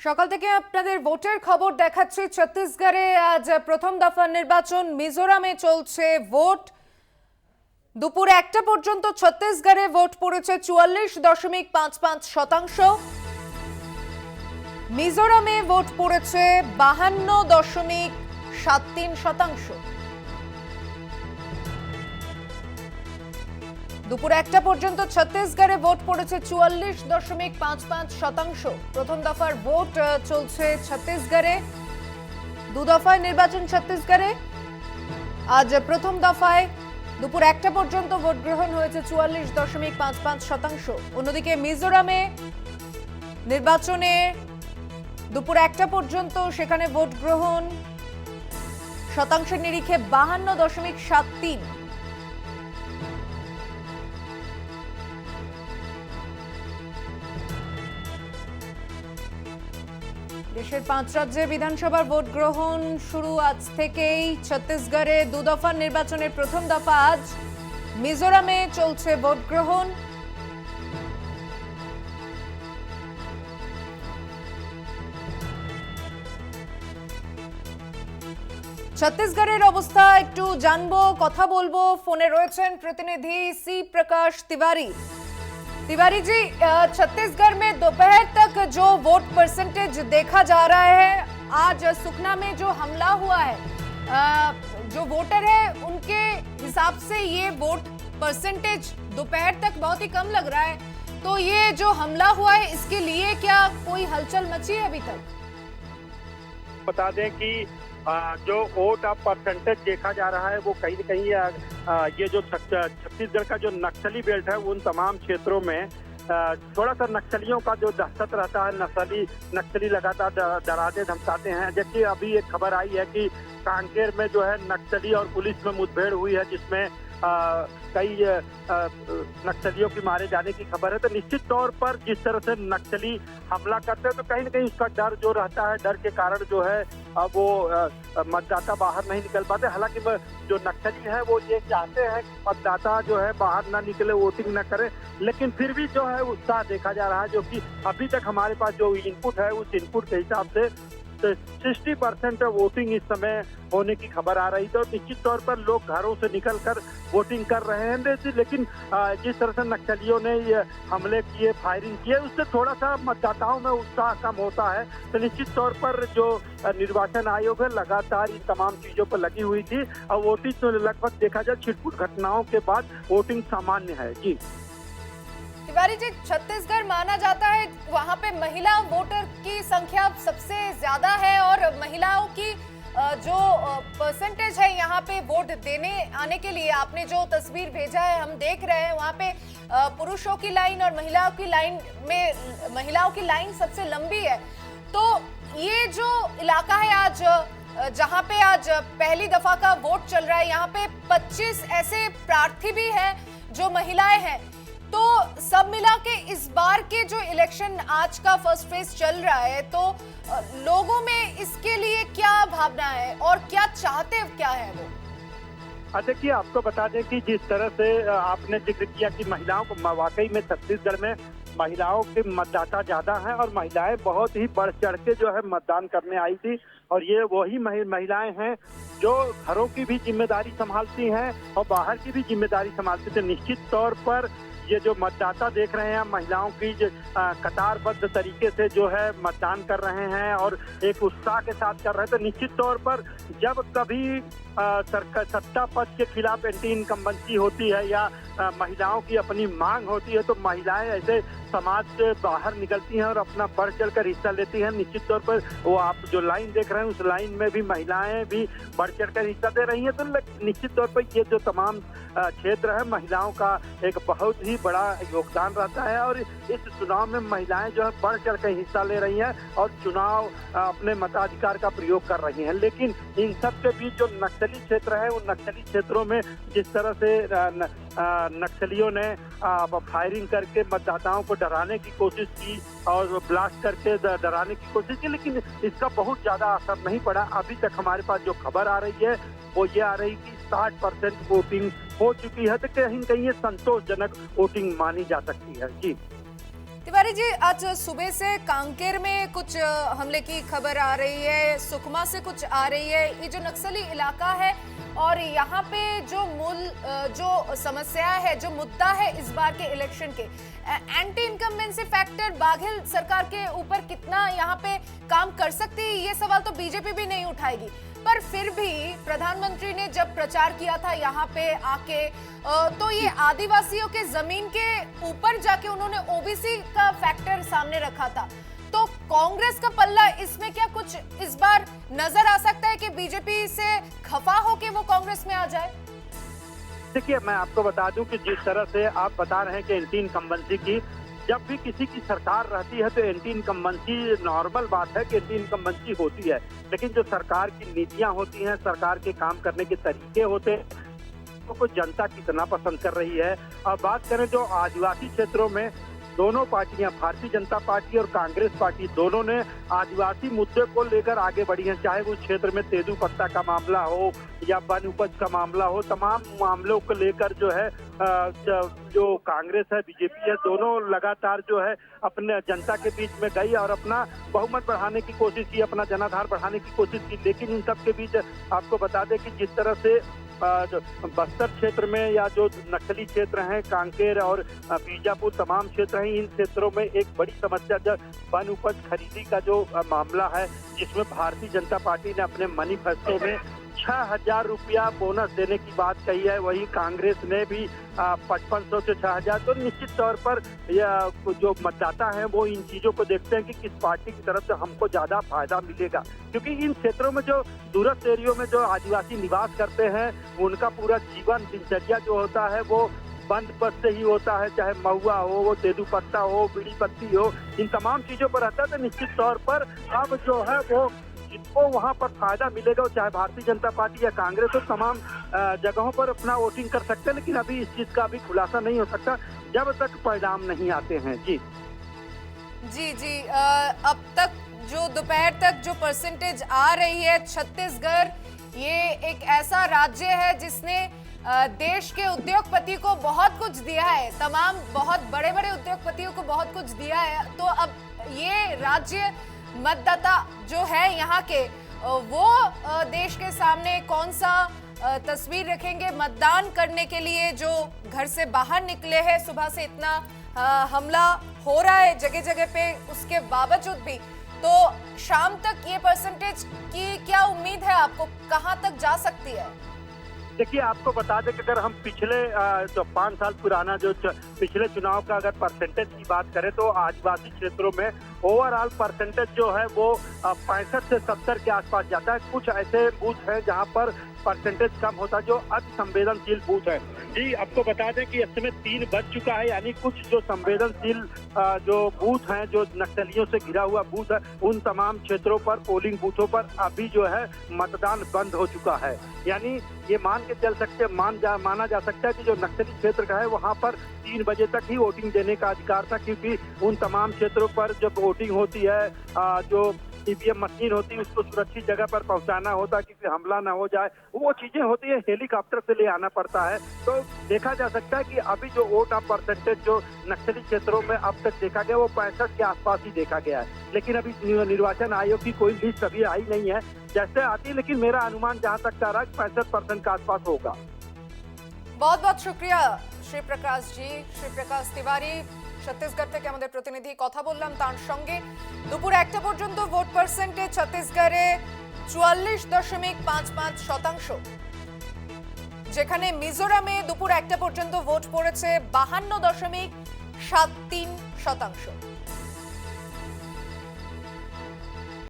সকাল থেকে আপনাদের ভোটের খবর দেখাচ্ছি। ছত্তিশগড়ে আজ প্রথম দফার নির্বাচন, মিজোরামে চলছে ভোট। দুপুর 1টা পর্যন্ত ছত্তিশগড়ে ভোট পড়েছে 44.55%। মিজোরামে ভোট পড়েছে 52.73%। দুপুর 1টা পর্যন্ত ছত্তিশগড়ে ভোট পড়েছে 44.55%। প্রথম দফার ভোট চলছে ছত্তিশগড়ে। দু দফায় নির্বাচন ছত্তিশগড়ে। আজ প্রথম দফায় দুপুর 1টা পর্যন্ত ভোট গ্রহণ হয়েছে 44.55%। অন্যদিকে মিজোরামে নির্বাচনে দুপুর 1টা পর্যন্ত সেখানে ভোট গ্রহণ শতাংশের নিরিখে 52.73। দেশের 5 রাজ্যে বিধানসভার ভোট গ্রহণ শুরু আজ থেকেই। ছত্তিশগড়ে দু দফার নির্বাচনের প্রথম দফা আজ। মিজোরামে চলছে ভোট গ্রহণ। ছত্তিশগড়ের অবস্থা একটু জানবো, কথা বলবো। ফোনে রয়েছেন প্রতিনিধি সি प्रकाश तिवारी। तिवारी जी, छत्तीसगढ़ में दोपहर तक जो वोट परसेंटेज देखा जा रहा है, आज सुकना में जो हमला हुआ है, जो वोटर है उनके हिसाब से ये वोट परसेंटेज दोपहर तक बहुत ही कम लग रहा है। तो ये जो हमला हुआ है, इसके लिए क्या कोई हलचल मची है अभी तक? बता दें कि जो वोट अब परसेंटेज देखा जा रहा है वो कहीं न कहीं ये जो छत्तीसगढ़ का जो नक्सली बेल्ट है उन तमाम क्षेत्रों में थोड़ा सा नक्सलियों का जो दहशत रहता है, नक्सली लगातार डराते धमकाते हैं। जबकि अभी एक खबर आई है कि कांकेर में जो है नक्सली और पुलिस में मुठभेड़ हुई है, जिसमें कई नक्सलियों की मारे जाने की खबर है। तो निश्चित तौर पर जिस तरह से नक्सली हमला करते हैं तो कहीं न कहीं उसका डर जो रहता है, डर के कारण जो है वो मतदाता बाहर नहीं निकल पाते। हालांकि जो नक्सली है वो ये चाहते हैं कि मतदाता जो है बाहर ना निकले, वोटिंग ना करे, लेकिन फिर भी जो है उत्साह देखा जा रहा है। जो कि अभी तक हमारे पास जो इनपुट है उस इनपुट के हिसाब से 60% वोटिंग इस समय होने की खबर आ रही। तो निश्चित तौर पर लोग घरों से निकलकर वोटिंग कर रहे हैं। लेकिन जिस तरह से नक्सलियों ने ये हमले किए, फायरिंग किए, उससे थोड़ा सा मतदाताओं में उत्साह कम होता है। तो निश्चित तौर पर जो निर्वाचन आयोग है लगातार इन तमाम चीजों पर लगी हुई थी। और वोटिंग तो लगभग देखा जाए छिटपुट घटनाओं के बाद वोटिंग सामान्य है। जी तिवारी जी, छत्तीसगढ़ माना जाता है वहां पे महिला वोटर की संख्या सबसे ज्यादा है और महिलाओं की जो परसेंटेज है यहाँ पे वोट देने आने के लिए, आपने जो तस्वीर भेजा है हम देख रहे हैं, वहाँ पे पुरुषों की लाइन और महिलाओं की लाइन में महिलाओं की लाइन सबसे लंबी है। तो ये जो इलाका है आज जहाँ पे आज पहली दफा का वोट चल रहा है, यहाँ पे 25 ऐसे प्रार्थी भी हैं जो महिलाएं हैं। तो सब मिला के इस बार के जो इलेक्शन आज का फर्स्ट फेज चल रहा है, तो लोगों में इसके लिए क्या भावना है और क्या चाहते क्या है वो? देखिए, आपको बता दें कि जिस तरह से आपने जिक्र किया कि महिलाओं को, वाकई में छत्तीसगढ़ में महिलाओं के मतदाता ज्यादा हैं और महिलाएं बहुत ही बढ़ चढ़ के जो है मतदान करने आई थी। और ये वही महिलाएं हैं जो घरों की भी जिम्मेदारी संभालती हैं और बाहर की भी जिम्मेदारी संभालती थी। निश्चित तौर पर ये जो मतदाता देख रहे हैं, महिलाओं की कतारबद्ध तरीके से जो है मतदान कर रहे हैं और एक उत्साह के साथ कर रहे हैं। तो निश्चित तौर पर जब कभी सत्ता पक्ष के खिलाफ एंटी इनकम्बेंसी होती है या महिलाओं की अपनी मांग होती है, तो महिलाएं ऐसे समाज से बाहर निकलती हैं और अपना बढ़ चढ़कर हिस्सा लेती हैं। निश्चित तौर पर वो आप जो लाइन देख रहे हैं उस लाइन में भी महिलाएं भी बढ़ चढ़कर हिस्सा दे रही हैं। तो निश्चित तौर पर ये जो तमाम क्षेत्र है, महिलाओं का एक बहुत ही बड़ा योगदान रहता है और इस चुनाव में महिलाएं जो है बढ़ चढ़ कर हिस्सा ले रही हैं और चुनाव अपने मताधिकार का प्रयोग कर रही हैं। लेकिन इन सब के बीच जो नक्सली क्षेत्र है, उन नक्सली क्षेत्रों में जिस तरह से नक्सलियों ने फायरिंग करके मतदाताओं को डराने की कोशिश की और ब्लास्ट करके डराने की कोशिश की, लेकिन इसका बहुत ज्यादा असर नहीं पड़ा। अभी तक हमारे पास जो खबर आ रही है वो ये आ रही कि 60% वोटिंग हो चुकी है। तो कहीं न कहीं ये संतोषजनक वोटिंग मानी जा सकती है। जी तिवारी जी, आज सुबह से कांकेर में कुछ हमले की खबर आ रही है, सुकमा से कुछ आ रही है। ये जो नक्सली इलाका है और यहाँ पे जो जो समस्या है, जो मुद्दा है इस बार के इलेक्शन के, एंटी इनकम्बेंसी फैक्टर बाघेल सरकार के ऊपर कितना यहाँ पे काम कर सकती है, ये सवाल तो बीजेपी भी नहीं उठाएगी। पर फिर भी प्रधानमंत्री ने जब प्रचार किया था यहाँ पे आके, तो ये आदिवासियों के जमीन के ऊपर जाके उन्होंने ओबीसी का फैक्टर सामने रखा था। तो कांग्रेस का पल्ला इसमें क्या कुछ इस बार नजर आ सकता है कि बीजेपी से खफा होके वो कांग्रेस में आ जाए? देखिए, मैं आपको बता दूं कि जिस तरह से आप बता रहे हैं कि एंटी इनकम्बेंसी की, जब भी किसी की सरकार रहती है तो एंटी इनकम्बेंसी नॉर्मल बात है कि एंटी इनकम्बेंसी होती है। लेकिन जो सरकार की नीतियां होती हैं, सरकार के काम करने के तरीके होते हैं, तो जनता कितना पसंद कर रही है। और बात करें जो आदिवासी क्षेत्रों में, दोनों पार्टियां, भारतीय जनता पार्टी और कांग्रेस पार्टी, दोनों ने आदिवासी मुद्दे को लेकर आगे बढ़ी हैं। चाहे उस क्षेत्र में तेंदू पत्ता का मामला हो या वन उपज का मामला हो, तमाम मामलों को लेकर जो है जो कांग्रेस है, बीजेपी है, दोनों लगातार जो है अपने जनता के बीच में गई और अपना बहुमत बढ़ाने की कोशिश की, अपना जनाधार बढ़ाने की कोशिश की। लेकिन इन सब के बीच आपको बता दें कि जिस तरह से बस्तर क्षेत्र में या जो नक्सली क्षेत्र हैं, कांकेर और बीजापुर तमाम क्षेत्र हैं, इन क्षेत्रों में एक बड़ी समस्या जो वन उपज खरीदी का जो मामला है, जिसमें भारतीय जनता पार्टी ने अपने मैनिफेस्टो में 6,000 रुपया बोनस देने की बात कही है। वहीं कांग्रेस ने भी 5,500 से 6,000। तो निश्चित तौर पर जो मतदाता हैं वो इन चीजों को देखते हैं कि किस पार्टी की तरफ से हमको ज्यादा फायदा मिलेगा, क्योंकि इन क्षेत्रों में जो दूरस्थ एरियो में जो आदिवासी निवास करते हैं, उनका पूरा जीवन दिनचर्या जो होता है वो वन उपज से ही होता है। चाहे महुआ हो, वो तेंदू पत्ता हो, बीड़ी पत्ती हो, इन तमाम चीजों पर रहता है। तो निश्चित तौर पर अब जो है वो जिनको वहाँ पर फायदा मिलेगा, चाहे भारतीय जनता पार्टी या कांग्रेस हो, तमाम जगहों पर अपना वोटिंग कर सकते हैं। लेकिन अभी इस चीज का भी खुलासा नहीं हो सकता जब तक परिणाम नहीं आते हैं। जी जी, अब तक जो दोपहर तक जो परसेंटेज आ रही है, छत्तीसगढ़ ये एक ऐसा राज्य है जिसने देश के उद्योगपति को बहुत कुछ दिया है, तमाम बहुत बड़े बड़े उद्योगपतियों को बहुत कुछ दिया है। तो अब ये राज्य मतदाता जो है यहाँ के, वो देश के सामने कौन सा तस्वीर रखेंगे मतदान करने के लिए, जो घर से बाहर निकले हैं, सुबह से इतना हमला हो रहा है जगह जगह पे, उसके बावजूद भी तो शाम तक ये परसेंटेज की क्या उम्मीद है आपको, कहां तक जा सकती है? देखिए, आपको बता दें कि अगर हम पिछले जो 5 साल पुराना जो पिछले चुनाव का अगर परसेंटेज की बात करें तो आदिवासी क्षेत्रों में ओवरऑल परसेंटेज जो है वो 65 से 70 के आसपास जाता है। कुछ ऐसे बूथ हैं जहां पर परसेंटेज कम होता है, जो अति संवेदनशील बूथ है। जी, आपको बता दें कि इस समय 3 बज चुका है, यानी कुछ जो संवेदनशील जो बूथ हैं, जो नक्सलियों से घिरा हुआ बूथ है, उन तमाम क्षेत्रों पर, पोलिंग बूथों पर अभी जो है मतदान बंद हो चुका है। यानी ये माना जा सकता है कि जो नक्सली क्षेत्र का है वहाँ पर 3 बजे तक ही वोटिंग देने का अधिकार था, क्योंकि उन तमाम क्षेत्रों पर जब वोटिंग होती है, जो ईवीएम मशीन होती है उसको सुरक्षित जगह पर पहुंचाना होता है, क्योंकि हमला ना हो जाए, वो चीजें होती है, हेलीकॉप्टर से ले आना पड़ता है। तो देखा जा सकता है कि अभी जो वोट ऑफ परसेंटेज जो नक्सली क्षेत्रों में अब तक देखा गया वो 65 के आसपास ही देखा गया है। लेकिन अभी निर्वाचन आयोग की कोई लिस्ट अभी आई नहीं है, जैसे आती है, लेकिन मेरा अनुमान जहाँ तक आ रहा है 65% के आसपास होगा। बहुत बहुत शुक्रिया श्री प्रकाश जी, श्री प्रकाश तिवारी ছত্তিশগড় থেকে আমাদের প্রতিনিধি কথা বললাম তার সঙ্গে। দুপুর 1টা পর্যন্ত ভোট পার্সেন্টেজ ছত্তিশগড়ে 44.55%, যেখানে মিজোরামে দুপুর 1টা পর্যন্ত ভোট পড়েছে 52.73%।